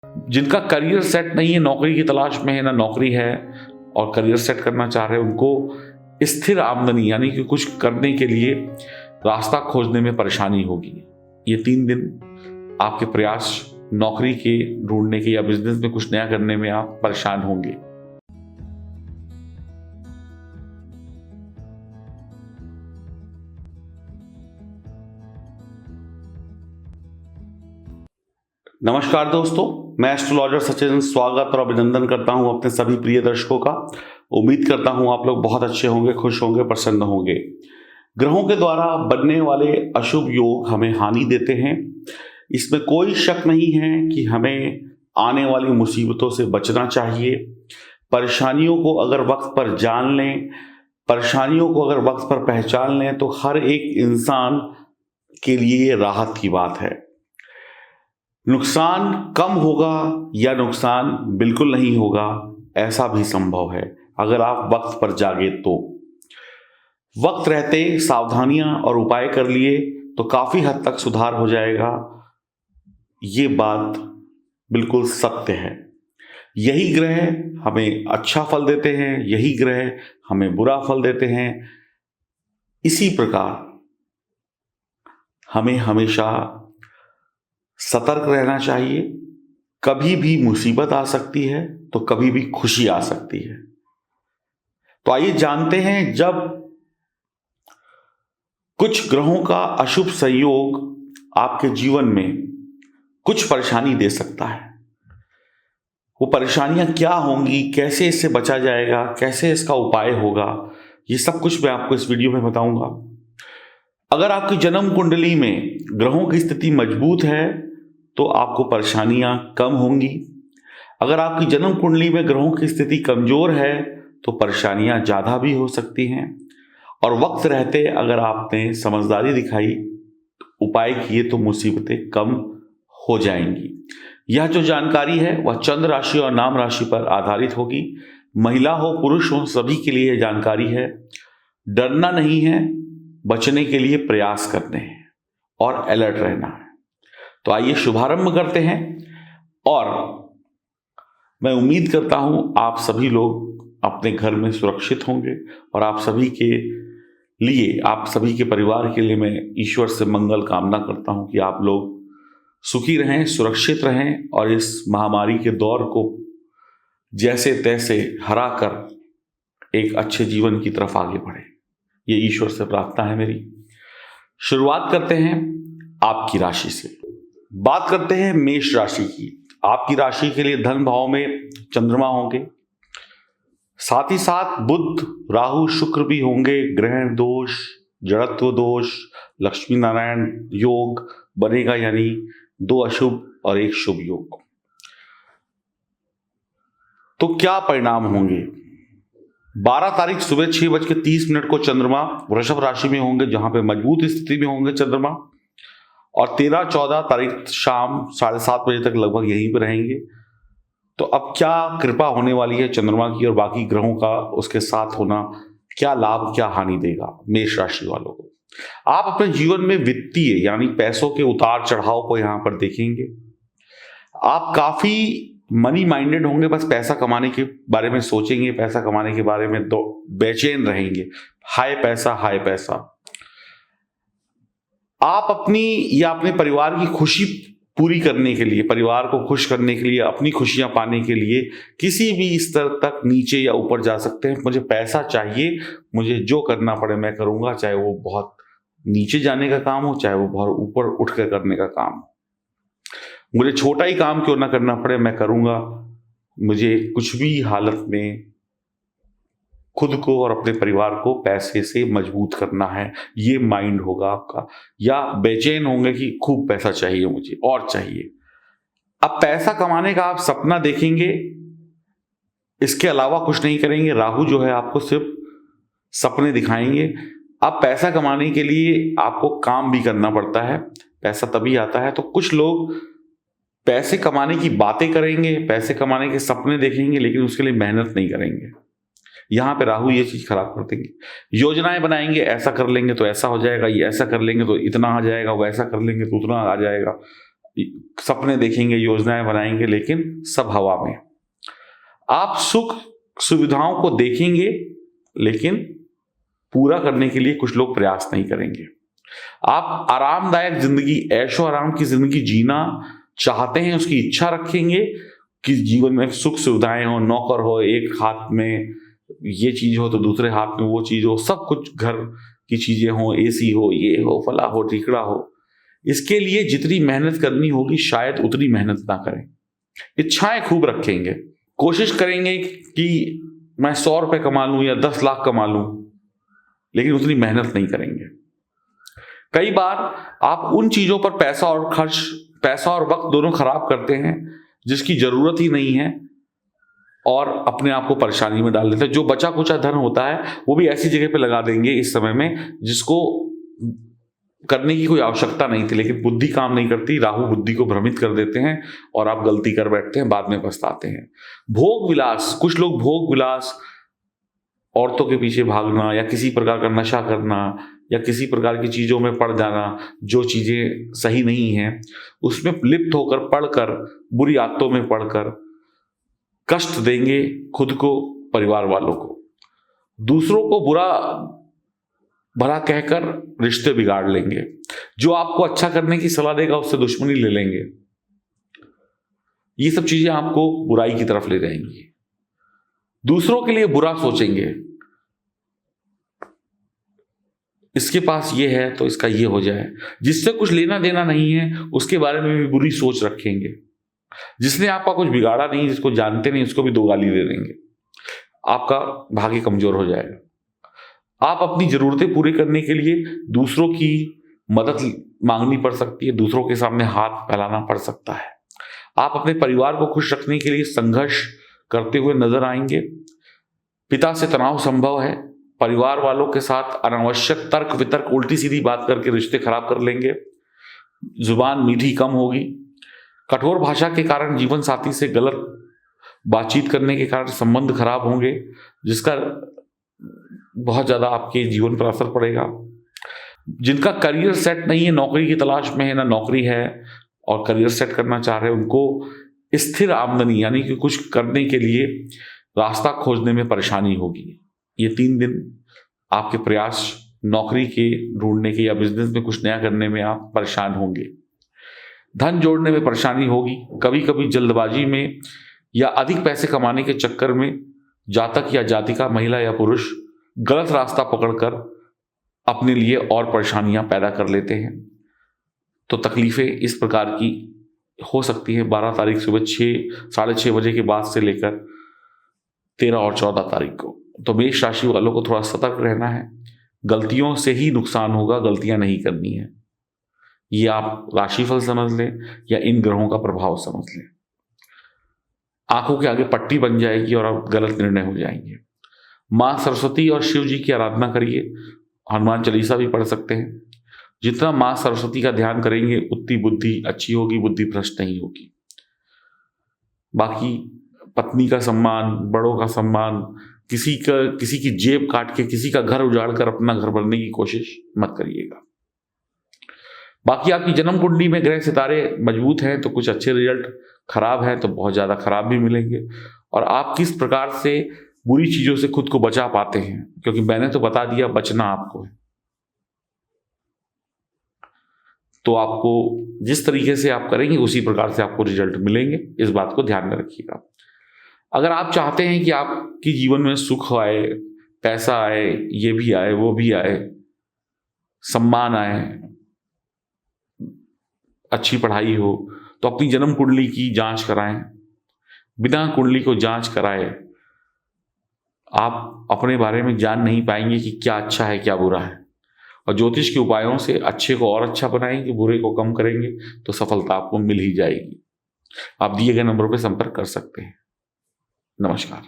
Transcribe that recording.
जिनका career set नहीं है, नौकरी की तलाश में है, ना नौकरी है और करियर सेट करना चाह रहे हैं, उनको स्थिर आमदनी यानी कि कुछ करने के लिए रास्ता खोजने में परेशानी होगी। ये 3 दिन आपके प्रयास नौकरी के ढूंढने के या बिजनेस में कुछ नया करने में आप परेशान होंगे। नमस्कार दोस्तों, मैं एस्ट्रोलॉजर सचिन स्वागत और अभिनंदन करता हूं अपने सभी प्रिय दर्शकों का। उम्मीद करता हूं आप लोग बहुत अच्छे होंगे, खुश होंगे, प्रसन्न होंगे। ग्रहों के द्वारा बनने वाले अशुभ योग हमें हानि देते हैं। इसमें कोई शक नहीं है कि हमें आने वाली मुसीबतों से बचना चाहिए। परेशानियों को अगर वक्त पर जान लें, परेशानियों को अगर वक्त पर पहचान लें तो हर एक इंसान के लिए ये राहत की बात है। नुकसान कम होगा या नुकसान बिल्कुल नहीं होगा, ऐसा भी संभव है अगर आप वक्त पर जागे तो। वक्त रहते सावधानियां और उपाय कर लिए तो काफी हद तक सुधार हो जाएगा। ये बात बिल्कुल सत्य है। यही ग्रह हमें अच्छा फल देते हैं, यही ग्रह हमें बुरा फल देते हैं। इसी प्रकार हमें हमेशा सतर्क रहना चाहिए। कभी भी मुसीबत आ सकती है तो कभी भी खुशी आ सकती है। तो आइए जानते हैं, जब कुछ ग्रहों का अशुभ संयोग आपके जीवन में कुछ परेशानी दे सकता है, वो परेशानियां क्या होंगी, कैसे इससे बचा जाएगा, कैसे इसका उपाय होगा, ये सब कुछ मैं आपको इस वीडियो में बताऊंगा। अगर आपकी जन्म कुंडली में ग्रहों की स्थिति मजबूत है तो आपको परेशानियां कम होंगी। अगर आपकी जन्म कुंडली में ग्रहों की स्थिति कमजोर है तो परेशानियां ज्यादा भी हो सकती हैं। और वक्त रहते अगर आपने समझदारी दिखाई, उपाय किए तो मुसीबतें कम हो जाएंगी। यह जो जानकारी है वह चंद्र राशि और नाम राशि पर आधारित होगी। महिला हो पुरुष हो, सभी के लिए यह जानकारी है। डरना नहीं है, बचने के लिए प्रयास करने हैं और अलर्ट रहना है। तो आइए शुभारंभ करते हैं। और मैं उम्मीद करता हूं आप सभी लोग अपने घर में सुरक्षित होंगे और आप सभी के लिए, आप सभी के परिवार के लिए मैं ईश्वर से मंगल कामना करता हूं कि आप लोग सुखी रहें, सुरक्षित रहें और इस महामारी के दौर को जैसे तैसे हरा कर एक अच्छे जीवन की तरफ आगे बढ़े। ये ईश्वर से प्रार्थना है मेरी। शुरुआत करते हैं आपकी राशि से। बात करते हैं मेष राशि की। आपकी राशि के लिए धन भाव में चंद्रमा होंगे, साथ ही साथ बुध, राहु, शुक्र भी होंगे। ग्रहण दोष, जड़त्व दोष, लक्ष्मी नारायण योग बनेगा, यानी 2 अशुभ और 1 शुभ योग। तो क्या परिणाम होंगे? 12 तारीख सुबह 6:30 को चंद्रमा वृषभ राशि में होंगे, जहां पे मजबूत स्थिति में होंगे चंद्रमा। और 13-14 तारीख शाम 7:30 बजे तक लगभग यहीं पर रहेंगे। तो अब क्या कृपा होने वाली है चंद्रमा की और बाकी ग्रहों का उसके साथ होना, क्या लाभ क्या हानि देगा मेष राशि वालों को? आप अपने जीवन में वित्तीय यानी पैसों के उतार चढ़ाव को यहां पर देखेंगे। आप काफी मनी माइंडेड होंगे, बस पैसा कमाने के बारे में सोचेंगे, पैसा कमाने के बारे में बेचैन रहेंगे। हाय पैसा, हाय पैसा। आप अपनी या अपने परिवार की खुशी पूरी करने के लिए, परिवार को खुश करने के लिए, अपनी खुशियां पाने के लिए किसी भी स्तर तक नीचे या ऊपर जा सकते हैं। मुझे पैसा चाहिए, मुझे जो करना पड़े मैं करूंगा, चाहे वो बहुत नीचे जाने का काम हो, चाहे वो बहुत ऊपर उठ कर करने का काम हो। मुझे छोटा ही काम क्यों ना करना पड़े, मैं करूंगा। मुझे कुछ भी हालत में खुद को और अपने परिवार को पैसे से मजबूत करना है, ये माइंड होगा आपका। या बेचैन होंगे कि खूब पैसा चाहिए मुझे और चाहिए। अब पैसा कमाने का आप सपना देखेंगे, इसके अलावा कुछ नहीं करेंगे। राहु जो है आपको सिर्फ सपने दिखाएंगे। अब पैसा कमाने के लिए आपको काम भी करना पड़ता है, पैसा तभी आता है। तो कुछ लोग पैसे कमाने की बातें करेंगे, पैसे कमाने के सपने देखेंगे, लेकिन उसके लिए मेहनत नहीं करेंगे। यहां पे राहु ये चीज खराब कर देंगे। योजनाएं बनाएंगे, ऐसा कर लेंगे तो ऐसा हो जाएगा, ये ऐसा कर लेंगे तो इतना आ जाएगा, वैसा कर लेंगे तो उतना आ जाएगा। सपने देखेंगे, योजनाएं बनाएंगे, लेकिन सब हवा में। आप सुख सुविधाओं को देखेंगे, लेकिन पूरा करने के लिए कुछ लोग प्रयास नहीं करेंगे। आप आरामदायक जिंदगी, ऐशो आराम की जिंदगी जीना चाहते हैं, उसकी इच्छा रखेंगे कि जीवन में सुख सुविधाएं हो, नौकर हो, एक हाथ में ये चीज हो तो दूसरे हाथ में वो चीज हो, सब कुछ घर की चीजें हो, एसी हो, ये हो, फला हो, ठिकड़ा हो। इसके लिए जितनी मेहनत करनी होगी शायद उतनी मेहनत ना करें। इच्छाएं खूब रखेंगे, कोशिश करेंगे कि मैं 100 रुपए कमा लूं या 10 लाख कमा लूं, लेकिन उतनी मेहनत नहीं करेंगे। कई बार आप उन चीजों पर पैसा और वक्त दोनों खराब करते हैं जिसकी जरूरत ही नहीं है, और अपने आप को परेशानी में डाल देते हैं। जो बचा कुचा धन होता है वो भी ऐसी जगह पे लगा देंगे इस समय में जिसको करने की कोई आवश्यकता नहीं थी, लेकिन बुद्धि काम नहीं करती, राहु बुद्धि को भ्रमित कर देते हैं और आप गलती कर बैठते हैं, बाद में पछताते हैं। भोग विलास, कुछ लोग भोग विलास, औरतों के पीछे भागना या किसी प्रकार का नशा करना या किसी प्रकार की चीजों में पड़ जाना, जो चीजें सही नहीं हैं उसमें लिप्त होकर, पढ़कर, बुरी आदतों में पढ़कर कष्ट देंगे खुद को, परिवार वालों को। दूसरों को बुरा भला कहकर रिश्ते बिगाड़ लेंगे। जो आपको अच्छा करने की सलाह देगा उससे दुश्मनी ले लेंगे। ये सब चीजें आपको बुराई की तरफ ले जाएंगी। दूसरों के लिए बुरा सोचेंगे, इसके पास ये है तो इसका ये हो जाए। जिससे कुछ लेना देना नहीं है उसके बारे में भी बुरी सोच रखेंगे। जिसने आपका कुछ बिगाड़ा नहीं, जिसको जानते नहीं, उसको भी 2 गाली दे देंगे। आपका भाग्य कमजोर हो जाएगा। आप अपनी जरूरतें पूरी करने के लिए दूसरों की मदद मांगनी पड़ सकती है, दूसरों के सामने हाथ फैलाना पड़ सकता है। आप अपने परिवार को खुश रखने के लिए संघर्ष करते हुए नजर आएंगे। पिता से तनाव संभव है। परिवार वालों के साथ अनावश्यक तर्क वितर्क, उल्टी सीधी बात करके रिश्ते खराब कर लेंगे। जुबान मीठी कम होगी। कठोर भाषा के कारण जीवन साथी से गलत बातचीत करने के कारण संबंध खराब होंगे, जिसका बहुत ज्यादा आपके जीवन पर असर पड़ेगा। जिनका करियर सेट नहीं है, नौकरी की तलाश में है, ना नौकरी है और करियर सेट करना चाह रहे हैं, उनको स्थिर आमदनी यानी कि कुछ करने के लिए रास्ता खोजने में परेशानी होगी। ये 3 दिन आपके प्रयास नौकरी के ढूंढने के या बिजनेस में कुछ नया करने में आप परेशान होंगे। धन जोड़ने में परेशानी होगी। कभी कभी जल्दबाजी में या अधिक पैसे कमाने के चक्कर में जातक या जातिका, महिला या पुरुष गलत रास्ता पकड़कर अपने लिए और परेशानियां पैदा कर लेते हैं। तो तकलीफें इस प्रकार की हो सकती हैं 12 तारीख सुबह 6, 6:30 बजे के बाद से लेकर 13 और 14 तारीख को। तो मेष राशि वालों को थोड़ा सतर्क रहना है। गलतियों से ही नुकसान होगा, गलतियां नहीं करनी है। ये आप राशिफल समझ लें या इन ग्रहों का प्रभाव समझ लें। आंखों के आगे पट्टी बन जाएगी और आप गलत निर्णय हो जाएंगे। मां सरस्वती और शिव जी की आराधना करिए। हनुमान चालीसा भी पढ़ सकते हैं। जितना मां सरस्वती का ध्यान करेंगे उतनी बुद्धि अच्छी होगी, बुद्धि भ्रष्ट नहीं होगी। बाकी पत्नी का सम्मान, बड़ों का सम्मान, किसी की जेब काट के, किसी का घर उजाड़ कर अपना घर बनने की कोशिश मत करिएगा। बाकी आपकी जन्म कुंडली में ग्रह सितारे मजबूत हैं तो कुछ अच्छे रिजल्ट, खराब है तो बहुत ज्यादा खराब भी मिलेंगे। और आप किस प्रकार से बुरी चीजों से खुद को बचा पाते हैं, क्योंकि मैंने तो बता दिया बचना आपको है। तो आपको जिस तरीके से आप करेंगे उसी प्रकार से आपको रिजल्ट मिलेंगे, इस बात को ध्यान में रखिएगा। अगर आप चाहते हैं कि आपके जीवन में सुख आए, पैसा आए, ये भी आए, वो भी आए, सम्मान आए, अच्छी पढ़ाई हो, तो अपनी जन्म कुंडली की जांच कराएं। बिना कुंडली को जांच कराए आप अपने बारे में जान नहीं पाएंगे कि क्या अच्छा है क्या बुरा है। और ज्योतिष के उपायों से अच्छे को और अच्छा बनाएंगे, बुरे को कम करेंगे तो सफलता आपको मिल ही जाएगी। आप दिए गए नंबरों पर संपर्क कर सकते हैं। नमस्कार।